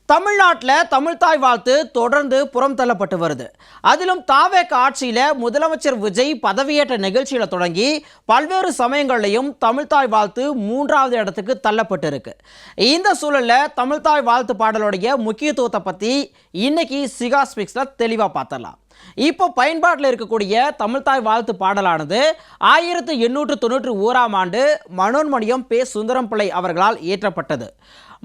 தமிழ்நாட்டில் தமிழ்தாய் வாழ்த்து தொடர்ந்து புறம் தள்ளப்பட்டு வருது. அதிலும் தாவேக ஆட்சியில் முதலமைச்சர் விஜய் பதவியேற்ற நிகழ்ச்சியில் தொடங்கி பல்வேறு சமயங்களையும் தமிழ்தாய் வாழ்த்து 3வது இடத்துக்கு தள்ளப்பட்டு இருக்கு. இந்த சூழலில் தமிழ்தாய் வாழ்த்து பாடலுடைய முக்கியத்துவத்தை பற்றி இன்னைக்கு சிகா ஸ்பீக்ஸில் தெளிவாக பார்த்துடலாம். இப்போ பயன்பாட்டில் இருக்கக்கூடிய தமிழ்தாய் வாழ்த்து பாடலானது 1891ஆம் ஆண்டு மனோன்மணியம் பே. சுந்தரம் பிள்ளை அவர்களால் இயற்றப்பட்டது.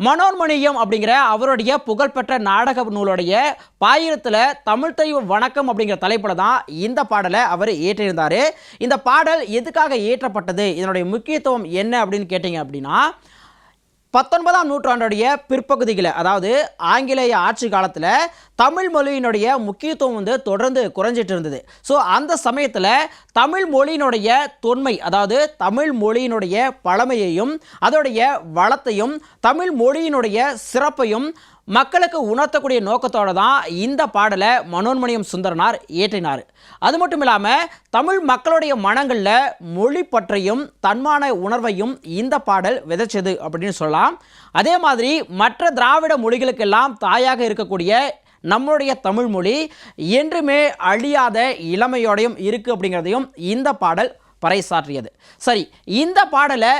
மனோன்மணியம் அப்படிங்கிற அவருடைய புகழ்பெற்ற நாடக நூலுடைய பாயிரத்தில் தமிழ் தெய்வ வணக்கம் அப்படிங்கிற தலைப்பில் தான் இந்த பாடலை அவர் இயற்றியிருந்தார். இந்த பாடல் எதுக்காக இயற்றப்பட்டது, இதனுடைய முக்கியத்துவம் என்ன அப்படின்னு கேட்டிங்க அப்படின்னா, 19ஆம் நூற்றாண்டுடைய பிற்பகுதியில், அதாவது ஆங்கிலேய ஆட்சி காலத்தில் தமிழ் மொழியினுடைய முக்கியத்துவம் தொடர்ந்து குறைஞ்சிட்டு இருந்தது. ஸோ அந்த சமயத்தில் தமிழ் மொழியினுடைய தொன்மை, அதாவது தமிழ் மொழியினுடைய பழமையையும் அதோடைய வளத்தையும் தமிழ் மொழியினுடைய சிறப்பையும் மக்களுக்கு உணர்த்தக்கூடிய நோக்கத்தோடு தான் இந்த பாடலை மனோன்மணியம் சுந்தரனார் இயற்றினார். அது மட்டும் இல்லாமல் தமிழ் மக்களுடைய மனங்களில் மொழி பற்றியும் தன்மான உணர்வையும் இந்த பாடல் விதைச்சது அப்படின்னு சொல்லலாம். அதே மாதிரி மற்ற திராவிட மொழிகளுக்கெல்லாம் தாயாக இருக்கக்கூடிய நம்மளுடைய தமிழ் மொழி என்றுமே அழியாத இளமையோடையும் இருக்குது அப்படிங்கிறதையும் இந்த பாடல் பறைசாற்றியது. சரி, இந்த பாடலை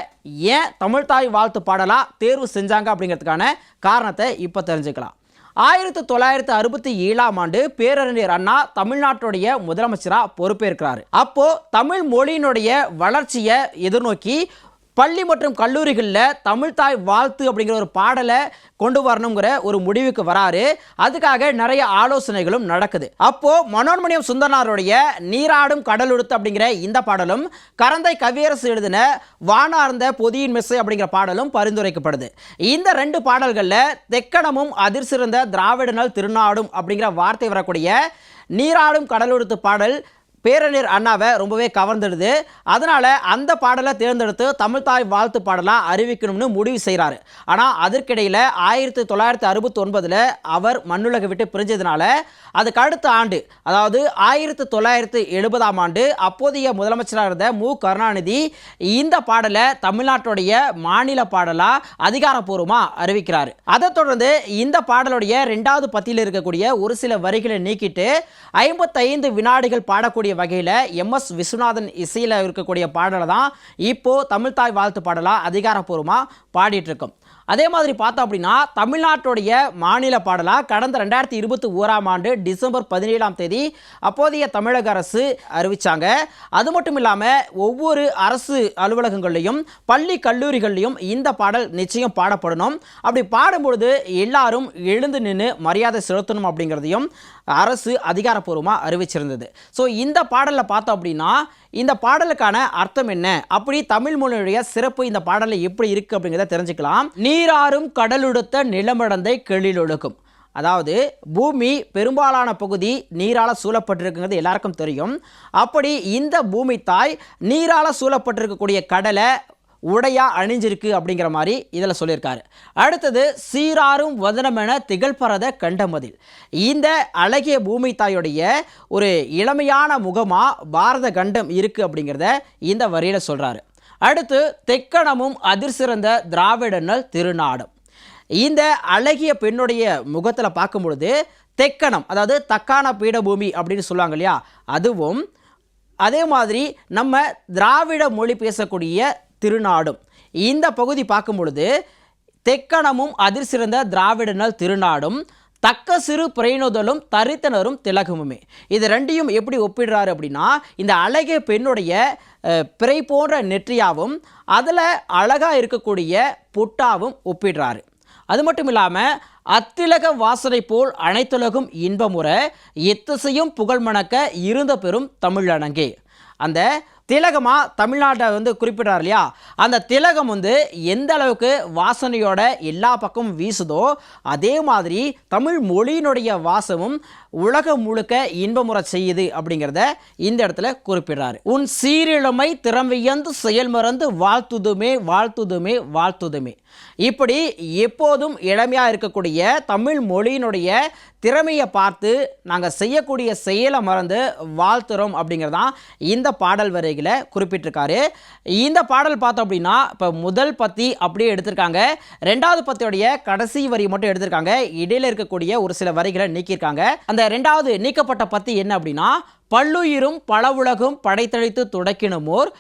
ஏன் தமிழ்தாய் வாழ்த்து பாடலாக தேர்வு செஞ்சாங்க அப்படிங்கிறதுக்கான காரணத்தை இப்போ தெரிஞ்சுக்கலாம். 1967ஆம் ஆண்டு பேரறிஞர் அண்ணா தமிழ்நாட்டுடைய முதலமைச்சராக பொறுப்பேற்கிறாரு. அப்போது தமிழ் மொழியினுடைய வளர்ச்சியை எதிர்நோக்கி பள்ளி மற்றும் கல்லூரிகளில் தமிழ்தாய் வாழ்த்து அப்படிங்கிற ஒரு பாடலை கொண்டு வரணுங்கிற ஒரு முடிவுக்கு வராரு. அதுக்காக நிறைய ஆலோசனைகளும் நடக்குது. அப்போ மனோன்மணியம் சுந்தரனாருடைய நீராடும் கடலுடுத்து அப்படிங்கிற இந்த பாடலும், கரந்தை கவியரசு எழுதின வானார்ந்த பொதியின் மெஸ்ஸை அப்படிங்கிற பாடலும் பரிந்துரைக்கப்படுது. இந்த 2 பாடல்களில் தெக்கணமும் அதிர்சிறந்த திராவிடனல் திருநாடும் அப்படிங்கிற வார்த்தை வரக்கூடிய நீராடும் கடலுடுத்து பாடல் பேரறிஞர் அண்ணாவை ரொம்பவே கவர்ந்துடுது. அதனால் அந்த பாடலை தேர்ந்தெடுத்து தமிழ்தாய் வாழ்த்து பாடலாக அறிவிக்கணும்னு முடிவு செய்கிறாரு. ஆனால் அதற்கிடையில் 1969 அவர் மண்ணுலகை விட்டு பிரிஞ்சதுனால அதுக்கு அடுத்த ஆண்டு, அதாவது 1970ஆம் ஆண்டு அப்போதைய முதலமைச்சராக இருந்த மு. கருணாநிதி இந்த பாடலை தமிழ்நாட்டுடைய மாநில பாடலாக அதிகாரப்பூர்வமாக அறிவிக்கிறார். அதை தொடர்ந்து இந்த பாடலுடைய 2வது பத்தியில் இருக்கக்கூடிய ஒரு சில வரிகளை நீக்கிட்டு 55 வினாடிகள் பாடக்கூடிய வகையில் MS விஸ்வநாதன் இசையில் இருக்கக்கூடிய பாடலை தான் இப்போ தமிழ்தாய் வாழ்த்து பாடலாக அதிகாரப்பூர்வமாக பாடிட்டு இருக்கோம். அதே மாதிரி பார்த்தோம் அப்படின்னா தமிழ்நாட்டுடைய மாநில பாடலாக கடந்த 2021ஆம் ஆண்டு டிசம்பர் 17ஆம் தேதி அப்போதைய தமிழக அரசு அறிவித்தாங்க. அது மட்டும் இல்லாமல் ஒவ்வொரு அரசு அலுவலகங்கள்லையும் பள்ளி கல்லூரிகள்லையும் இந்த பாடல் நிச்சயம் பாடப்படணும். அப்படி பாடும்பொழுது எல்லாரும் எழுந்து நின்று மரியாதை செலுத்தணும் அப்படிங்கிறதையும் அரசு அதிகாரப்பூர்வமாக அறிவிச்சிருந்தது. ஸோ இந்த பாடலில் பார்த்தோம் அப்படின்னா இந்த பாடலுக்கான அர்த்தம் என்ன, அப்படி தமிழ் மொழியுடைய சிறப்பு இந்த பாடலில் எப்படி இருக்குது அப்படிங்கிறத தெரிஞ்சுக்கலாம். நீராறும் கடலுடுத்த நிலமடந்தை கெளிலொழுகும். அதாவது பூமி பெரும்பாலான பகுதி நீரால் சூழப்பட்டிருக்குங்கிறது எல்லாருக்கும் தெரியும். அப்படி இந்த பூமி தாய் நீரால் சூழப்பட்டிருக்கக்கூடிய கடலை உடையா அணிஞ்சிருக்கு அப்படிங்கிற மாதிரி இதில் சொல்லியிருக்காரு. அடுத்தது சீராரும் வதனமென திகழ்பரத கண்டமதில். இந்த அழகிய பூமி தாயுடைய ஒரு இளமையான முகமாக பாரத கண்டம் இருக்குது அப்படிங்கிறத இந்த வரியில் சொல்கிறாரு. அடுத்து தெக்கணமும் அதிர்சிறந்த திராவிடனல் திருநாடும். இந்த அழகிய பெண்ணுடைய முகத்தில் பார்க்கும் பொழுது தெக்கணம், அதாவது தக்கான பீடபூமி அப்படின்னு சொல்லுவாங்க இல்லையா, அதுவும் அதே மாதிரி நம்ம திராவிட மொழி பேசக்கூடிய திருநாடும், இந்த பகுதி பார்க்கும் பொழுது தெக்கணமும் அதிர்சிறந்த திராவிடனல் திருநாடும் தக்க சிறு பிறைநுதலும் தரித்தனரும் திலகமுமே. இது 2யும் எப்படி ஒப்பிடுறாரு அப்படின்னா, இந்த அழகிய பெண்ணுடைய பிறை போன்ற நெற்றியாவும் அதில் அழகாக இருக்கக்கூடிய புட்டாவும் ஒப்பிடுறாரு. அது மட்டும் இல்லாமல் அத்திலக வாசனை போல் அனைத்துலகும் இன்பமுற எத்திசையும் புகழ் மணக்க இருந்த பெரும் தமிழனங்கே. அந்த திலகமாக தமிழ்நாட்டை குறிப்பிட்றாரு இல்லையா, அந்த திலகம் எந்த அளவுக்கு வாசனையோட எல்லா பக்கமும் வீசுதோ அதே மாதிரி தமிழ் மொழியினுடைய வாசமும் உலகம் முழுக்க இன்பமுற செய்யுது அப்படிங்கிறத இந்த இடத்துல குறிப்பிடுறாரு. உன் சீரிழமை திறமையந்து செயல் மறந்து வாழ்த்துதுமே வாழ்த்துதுமே வாழ்த்துதுமே. இப்படி எப்போதும் இளமையாக இருக்கக்கூடிய தமிழ் மொழியினுடைய திறமையை பார்த்து நாங்கள் செய்யக்கூடிய செயலை மறந்து வாழ்த்துறோம் அப்படிங்கிறதான் இந்த பாடல் வரிகள் வரிகளை குறிப்பிட்டிருக்காரு. இந்த பாடல் பார்த்தோம் அப்படின்னா இப்போ முதல் பத்தி அப்படியே எடுத்திருக்காங்க, ரெண்டாவது பத்தியோடைய கடைசி வரி மட்டும் எடுத்திருக்காங்க, இடையில இருக்கக்கூடிய ஒரு சில வரிகளை நீக்கியிருக்காங்க. அந்த ரெண்டாவது நீக்கப்பட்ட பத்தி என்ன அப்படின்னா, பல்லுயிரும் பல உலகும் படைத்தளித்து துடைக்கினுமோர்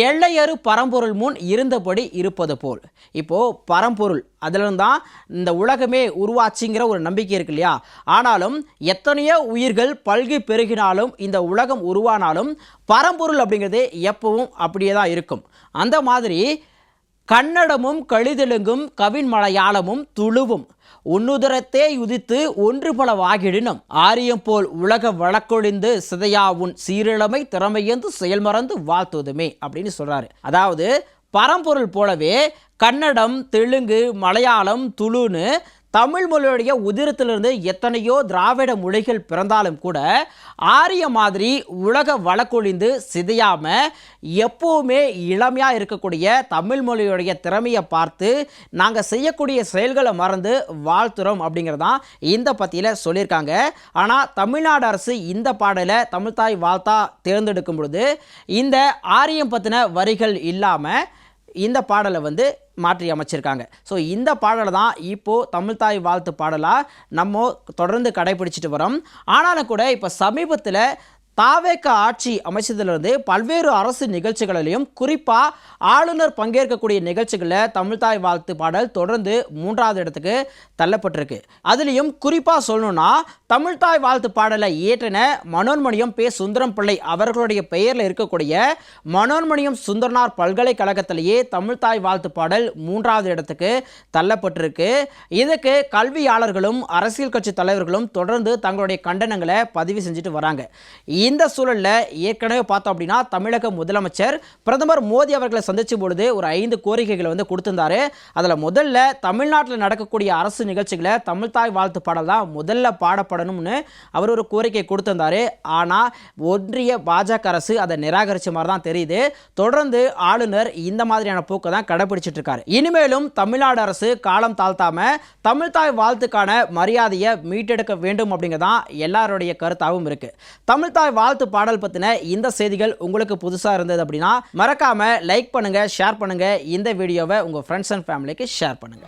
எல்லையறு பரம்பொருள் முன் இருந்தபடி இருப்பது போல். இப்போது பரம்பொருள் அதிலிருந்து தான் இந்த உலகமே உருவாச்சுங்கிற ஒரு நம்பிக்கை இருக்கு இல்லையா. ஆனாலும் எத்தனையோ உயிர்கள் பல்கி பெருகினாலும் இந்த உலகம் உருவானாலும் பரம்பொருள் அப்படிங்கிறது எப்பவும் அப்படியே தான் இருக்கும். அந்த மாதிரி கன்னடமும் கழிதெலுங்கும் கவின் மலையாளமும் துளுவும் உன்னுதரத்தே யுதித்து ஒன்று பல வாகிடினும் ஆரியம் போல் உலக வழக்கொழிந்து சிதையா உன் சீரிழமை திறமையந்து செயல்மறந்து வாழ்த்துவதுமே அப்படின்னு சொல்றாரு. அதாவது பரம்பொருள் போலவே கன்னடம், தெலுங்கு, மலையாளம், துளுன்னு தமிழ் மொழியுடைய உதிரத்திலிருந்து எத்தனையோ திராவிட மொழிகள் பிறந்தாலும் கூட ஆரிய மாதிரி உலக வழக்கொழிந்து சிதையாம எப்பவுமே இளமையா இருக்கக்கூடிய தமிழ் மொழியுடைய திறமையை பார்த்து நாங்கள் செய்யக்கூடிய செயல்களை மறந்து வாழ்த்துறோம் அப்படிங்கிறதான் இந்த பத்தியில் சொல்லியிருக்காங்க. ஆனால் தமிழ்நாடு அரசு இந்த பாடலை தமிழ்தாய் வாழ்த்தா தேர்ந்தெடுக்கும் பொழுது இந்த ஆரியம் பற்றின வரிகள் இல்லாமல் இந்த பாடலை மாற்றி அமைச்சிருக்காங்க. ஸோ இந்த பாடலை தான் இப்போது தமிழ்தாய் வாழ்த்து பாடலாக நம்ம தொடர்ந்து கடைபிடிச்சிட்டு வரோம். ஆனாலும் கூட இப்போ சமீபத்தில் தாவேக ஆட்சி அமைச்சதிலிருந்து பல்வேறு அரசு நிகழ்ச்சிகளிலையும் குறிப்பாக ஆளுநர் பங்கேற்கக்கூடிய நிகழ்ச்சிகளில் தமிழ்தாய் வாழ்த்து பாடல் தொடர்ந்து 3வது இடத்துக்கு தள்ளப்பட்டிருக்கு. அதுலேயும் குறிப்பாக சொல்லணும்னா தமிழ்தாய் வாழ்த்து பாடலை இயற்றின மனோன்மணியம் பே. சுந்தரம் பிள்ளை அவர்களுடைய பெயரில் இருக்கக்கூடிய மனோன்மணியம் சுந்தரனார் பல்கலைக்கழகத்திலேயே தமிழ்தாய் வாழ்த்து பாடல் 3வது இடத்துக்கு தள்ளப்பட்டிருக்கு. இதுக்கு கல்வியாளர்களும் அரசியல் கட்சி தலைவர்களும் தொடர்ந்து தங்களுடைய கண்டனங்களை பதிவு செஞ்சுட்டு வராங்க. இந்த சூழலில் ஏற்கனவே பார்த்தோம் அப்படின்னா தமிழக முதலமைச்சர் பிரதமர் மோடி அவர்களை சந்திச்சும் பொழுது ஒரு 5 கோரிக்கைகளை கொடுத்திருந்தாரு. அதில் முதல்ல தமிழ்நாட்டில் நடக்கக்கூடிய அரசு நிகழ்ச்சிகளை தமிழ்தாய் வாழ்த்து பாடல் தான் முதல்ல பாடப்படணும்னு அவர் ஒரு கோரிக்கை கொடுத்திருந்தாரு. ஆனால் ஒன்றிய பாஜக அரசு அதை நிராகரிச்ச மாதிரி தான் தெரியுது. தொடர்ந்து ஆளுநர் இந்த மாதிரியான போக்கை தான் கடைபிடிச்சிட்டு இருக்காரு. இனிமேலும் தமிழ்நாடு அரசு காலம் தாழ்த்தாம தமிழ்தாய் வாழ்த்துக்கான மரியாதையை மீட்டெடுக்க வேண்டும் அப்படிங்கிறதான் எல்லாருடைய கருத்தாகவும் இருக்கு. தமிழ்தாய் வாழ்த்து பாடல் பத்தின இந்த செய்திகள் உங்களுக்கு புதுசா இருந்தது அப்படின்னா மறக்காம லைக் பண்ணுங்க, ஷேர் பண்ணுங்க, இந்த வீடியோவை உங்க ஃப்ரெண்ட்ஸ் அண்ட் ஃபேமிலிக்கு ஷேர் பண்ணுங்க.